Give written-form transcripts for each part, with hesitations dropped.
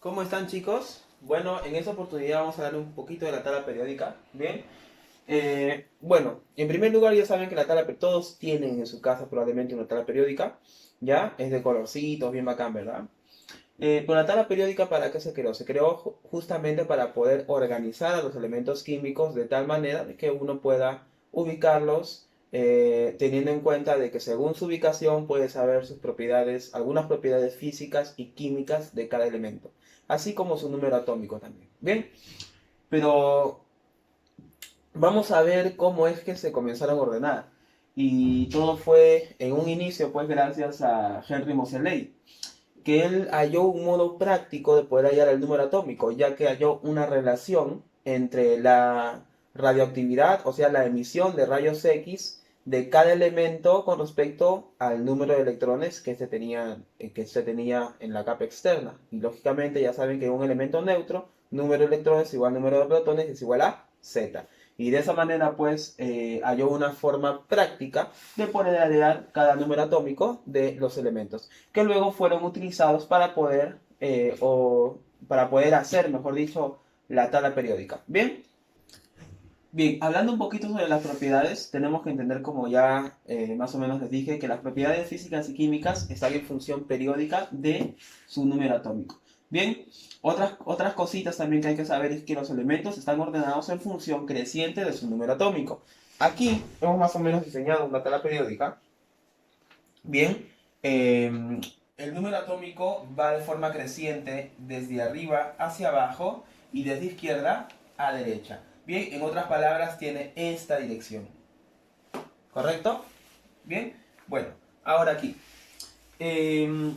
¿Cómo están, chicos? Bueno, en esta oportunidad vamos a hablar un poquito de la tabla periódica. Bien. Bueno, en primer lugar ya saben que la tabla, todos tienen en su casa probablemente una tabla periódica. ¿Ya? Es de colorcitos, bien bacán, ¿verdad? Pero la tabla periódica, ¿para qué se creó? Se creó justamente para poder organizar a los elementos químicos de tal manera de que uno pueda ubicarlos, teniendo en cuenta de que según su ubicación puede saber sus propiedades, algunas propiedades físicas y químicas de cada elemento, así como su número atómico también. Bien, pero vamos a ver cómo es que se comenzaron a ordenar. Y todo fue en un inicio, pues gracias a Henry Moseley, que él halló un modo práctico de poder hallar el número atómico, ya que halló una relación entre la radioactividad, o sea, la emisión de rayos X de cada elemento con respecto al número de electrones que se tenía en la capa externa. Y lógicamente ya saben que un elemento neutro, número de electrones igual número de protones es igual a Z. Y de esa manera, pues, halló una forma práctica de poder hallar cada número atómico de los elementos que luego fueron utilizados para para poder hacer, mejor dicho, la tabla periódica. Bien, bien, hablando un poquito sobre las propiedades, tenemos que entender, como ya más o menos les dije, que las propiedades físicas y químicas están en función periódica de su número atómico. Bien, otras cositas también que hay que saber es que los elementos están ordenados en función creciente de su número atómico. Aquí hemos más o menos diseñado una tabla periódica. Bien, el número atómico va de forma creciente desde arriba hacia abajo y desde izquierda a derecha. Bien, en otras palabras, tiene esta dirección. ¿Correcto? Bien, bueno, ahora aquí. Em,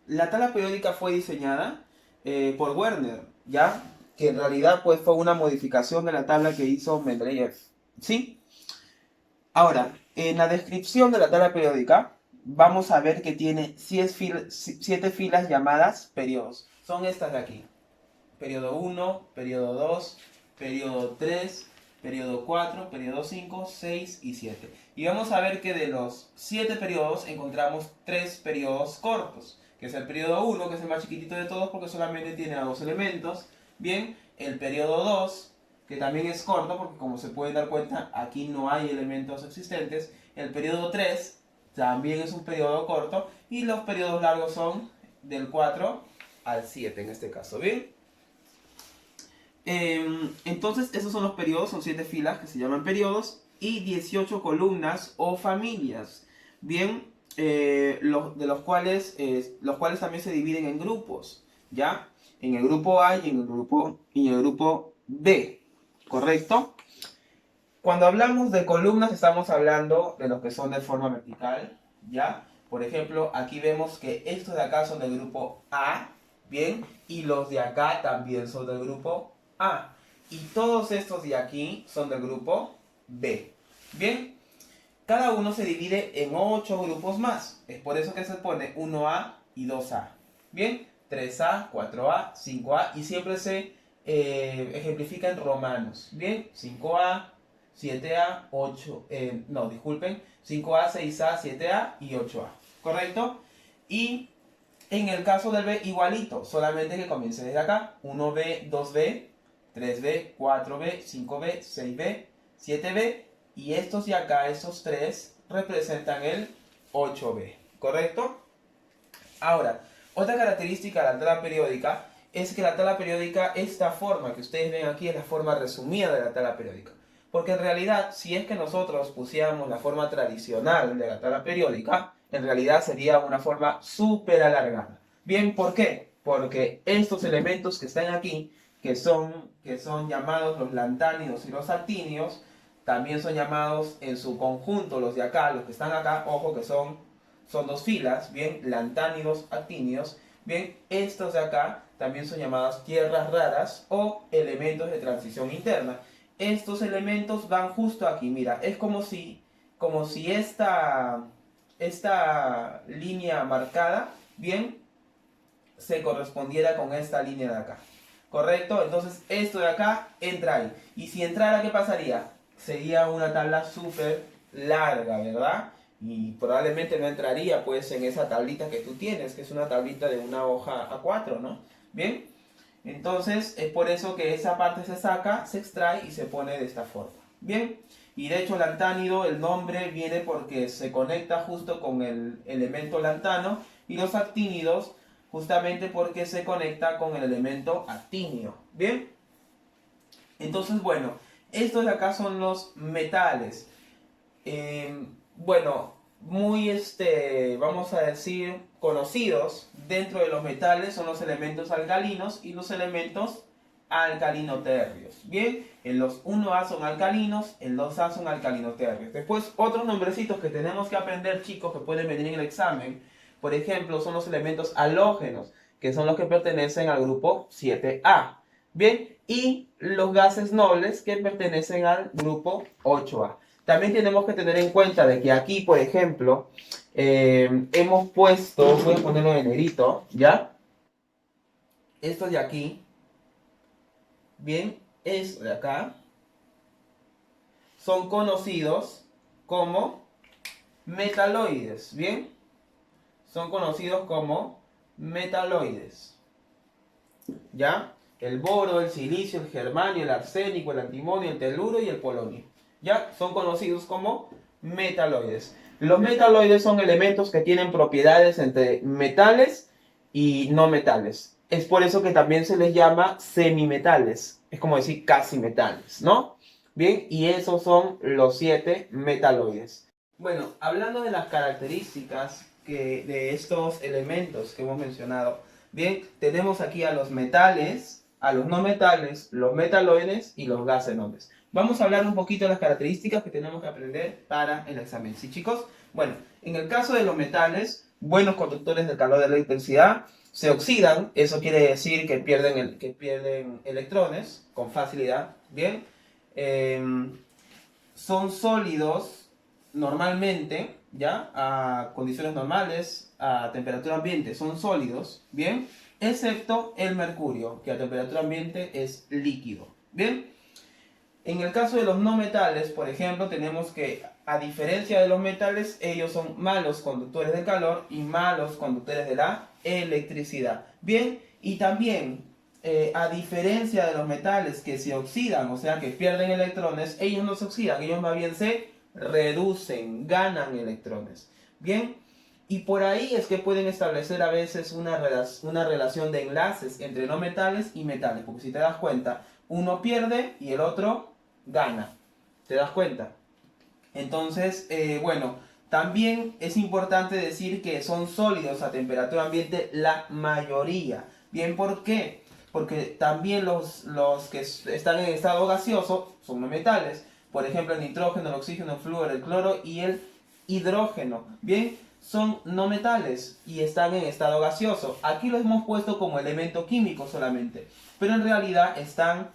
la tabla periódica fue diseñada por Werner, ¿ya? Que en realidad pues, fue una modificación de la tabla que hizo Mendeleev. ¿Sí? Ahora, en la descripción de la tabla periódica, vamos a ver que tiene 7 filas llamadas periodos. Son estas de aquí. Periodo 1, periodo 2, periodo 3, periodo 4, periodo 5, 6 y 7. Y vamos a ver que de los 7 periodos encontramos 3 periodos cortos, que es el periodo 1, que es el más chiquitito de todos porque solamente tiene a 2 elementos. Bien, el periodo 2, que también es corto porque como se pueden dar cuenta aquí no hay elementos existentes. El periodo 3 también es un periodo corto y los periodos largos son del 4 al 7 en este caso. Bien. Entonces, esos son los periodos, son 7 filas que se llaman periodos y 18 columnas o familias. Bien, los cuales también se dividen en grupos, ¿ya? En el grupo A y en el grupo B, ¿correcto? Cuando hablamos de columnas estamos hablando de los que son de forma vertical, ¿ya? Por ejemplo, aquí vemos que estos de acá son del grupo A, ¿bien? Y los de acá también son del grupo A. Y todos estos de aquí son del grupo B, ¿bien? Cada uno se divide en 8 grupos más. Es por eso que se pone 1A y 2A. ¿Bien? 3A, 4A, 5A y siempre se ejemplifica en romanos. ¿Bien? 5A, 7A, 8, no, disculpen, 5A, 6A, 7A y 8A. ¿Correcto? Y en el caso del B, igualito, solamente que comience desde acá. 1B, 2B, 3B, 4B, 5B, 6B, 7B. Y estos de acá, estos tres, representan el 8B. ¿Correcto? Ahora, otra característica de la tabla periódica es que la tabla periódica, esta forma que ustedes ven aquí, es la forma resumida de la tabla periódica. Porque en realidad, si es que nosotros pusiéramos la forma tradicional de la tabla periódica, en realidad sería una forma súper alargada. Bien, ¿por qué? Porque estos elementos que están aquí, que son llamados los lantánidos y los actínidos, también son llamados en su conjunto los de acá, los que están acá, ojo que son dos filas, bien, lantánidos, actínidos, bien, estos de acá también son llamadas tierras raras o elementos de transición interna. Estos elementos van justo aquí, mira, es como si esta línea marcada, bien, se correspondiera con esta línea de acá. ¿Correcto? Entonces esto de acá entra ahí. Y si entrara, ¿qué pasaría? Sería una tabla súper larga, ¿verdad? Y probablemente no entraría pues en esa tablita que tú tienes, que es una tablita de una hoja A4, ¿no? Bien, entonces es por eso que esa parte se saca, se extrae y se pone de esta forma. Bien, y de hecho lantánido, el nombre viene porque se conecta justo con el elemento lantano, y los actínidos justamente porque se conecta con el elemento actínio. Bien, entonces bueno, estos de acá son los metales. Bueno, muy vamos a decir, conocidos dentro de los metales son los elementos alcalinos y los elementos alcalinoterrios. Bien, en los 1A son alcalinos, en los 2A son alcalinoterrios. Después, otros nombrecitos que tenemos que aprender, chicos, que pueden venir en el examen, por ejemplo, son los elementos halógenos, que son los que pertenecen al grupo 7A. Bien, y los gases nobles que pertenecen al grupo 8A. También tenemos que tener en cuenta de que aquí, por ejemplo, hemos puesto, voy a ponerlo en negrito, ¿ya? Esto de aquí, bien, esto de acá, son conocidos como metaloides, ¿bien? Son conocidos como metaloides, ¿ya? El boro, el silicio, el germanio, el arsénico, el antimonio, el teluro y el polonio. Ya son conocidos como metaloides. Los metaloides son elementos que tienen propiedades entre metales y no metales. Es por eso que también se les llama semimetales. Es como decir casi metales, ¿no? Bien, y esos son los 7 metaloides. Bueno, hablando de las características de estos elementos que hemos mencionado, bien, tenemos aquí a los metales, a los no metales, los metaloides y los gases nobles. Vamos a hablar un poquito de las características que tenemos que aprender para el examen. ¿Sí, chicos? Bueno, en el caso de los metales, buenos conductores del calor de la electricidad, se oxidan, eso quiere decir que pierden electrones con facilidad, ¿bien? Son sólidos normalmente, ¿ya? A condiciones normales, a temperatura ambiente, son sólidos, ¿bien? Excepto el mercurio, que a temperatura ambiente es líquido, ¿bien? En el caso de los no metales, por ejemplo, tenemos que, a diferencia de los metales, ellos son malos conductores de calor y malos conductores de la electricidad. Bien, y también, a diferencia de los metales que se oxidan, o sea, que pierden electrones, ellos no se oxidan, ellos más bien se reducen, ganan electrones. Bien, y por ahí es que pueden establecer a veces una relación de enlaces entre no metales y metales, porque si te das cuenta, uno pierde y el otro gana. ¿Te das cuenta? Entonces, bueno, también es importante decir que son sólidos a temperatura ambiente la mayoría. Bien, ¿por qué? Porque también los que están en estado gaseoso son no metales. Por ejemplo, el nitrógeno, el oxígeno, el flúor, el cloro y el hidrógeno. Bien, son no metales y están en estado gaseoso. Aquí los hemos puesto como elemento químico solamente, pero en realidad están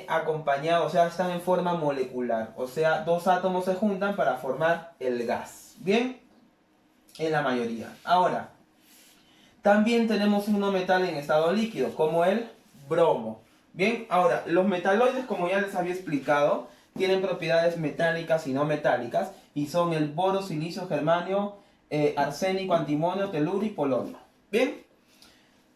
acompañados, o sea, están en forma molecular. O sea, dos átomos se juntan para formar el gas. Bien, en la mayoría. Ahora, también tenemos un no metal en estado líquido, como el bromo. Bien, ahora, los metaloides, como ya les había explicado, tienen propiedades metálicas y no metálicas, y son el boro, silicio, germanio, arsénico, antimonio, teluro y polonio. Bien,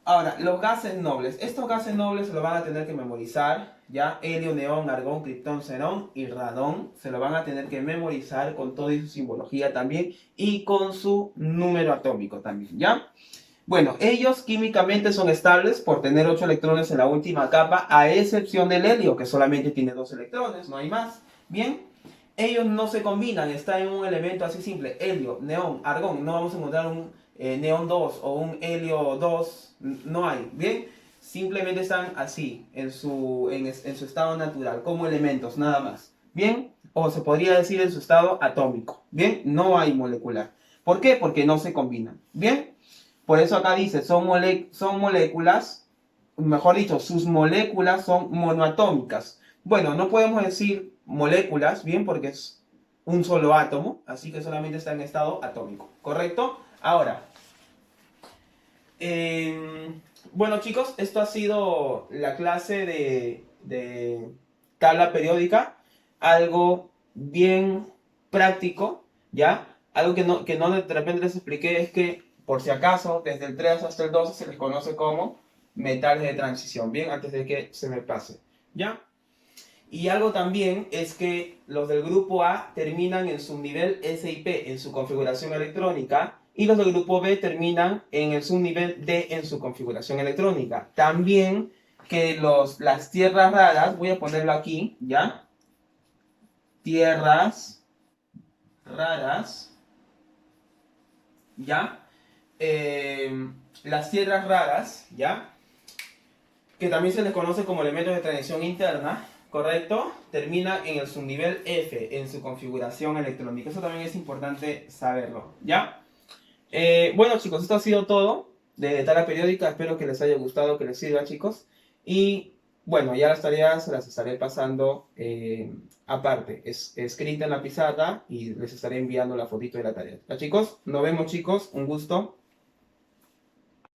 ahora, los gases nobles. Estos gases nobles se lo van a tener que memorizar, ¿ya? Helio, neón, argón, criptón, xenón y radón. Se lo van a tener que memorizar con toda su simbología también y con su número atómico también, ¿ya? Bueno, ellos químicamente son estables por tener 8 electrones en la última capa, a excepción del helio, que solamente tiene 2 electrones, no hay más. Bien, ellos no se combinan, está en un elemento así simple, helio, neón, argón. No vamos a encontrar un neón 2 o un helio 2, no hay. Bien, simplemente están así, en su estado natural, como elementos, nada más. Bien, o se podría decir en su estado atómico. Bien, no hay molecular. ¿Por qué? Porque no se combinan. Bien. Por eso acá dice, son moléculas, mejor dicho, sus moléculas son monoatómicas. Bueno, no podemos decir moléculas, bien, porque es un solo átomo, así que solamente está en estado atómico, ¿correcto? Ahora, bueno chicos, esto ha sido la clase de tabla periódica, algo bien práctico, ¿ya? Algo que no de repente les expliqué es que, por si acaso, desde el 3 hasta el 12 se les conoce como metales de transición, bien, antes de que se me pase, ¿ya? Y algo también es que los del grupo A terminan en subnivel SIP en su configuración electrónica y los del grupo B terminan en el subnivel D en su configuración electrónica. También que las tierras raras, voy a ponerlo aquí, ¿ya? Tierras raras, ¿ya? Las tierras raras, ¿ya? Que también se les conoce como elementos de transición interna, ¿correcto? Termina en el subnivel F, en su configuración electrónica. Eso también es importante saberlo, ¿ya? Bueno, chicos, esto ha sido todo de tabla periódica. Espero que les haya gustado, que les sirva, chicos. Y bueno, ya las tareas las estaré pasando aparte, escrita en la pizarra y les estaré enviando la fotito de la tarea. ¿Ya, chicos? Nos vemos, chicos. Un gusto.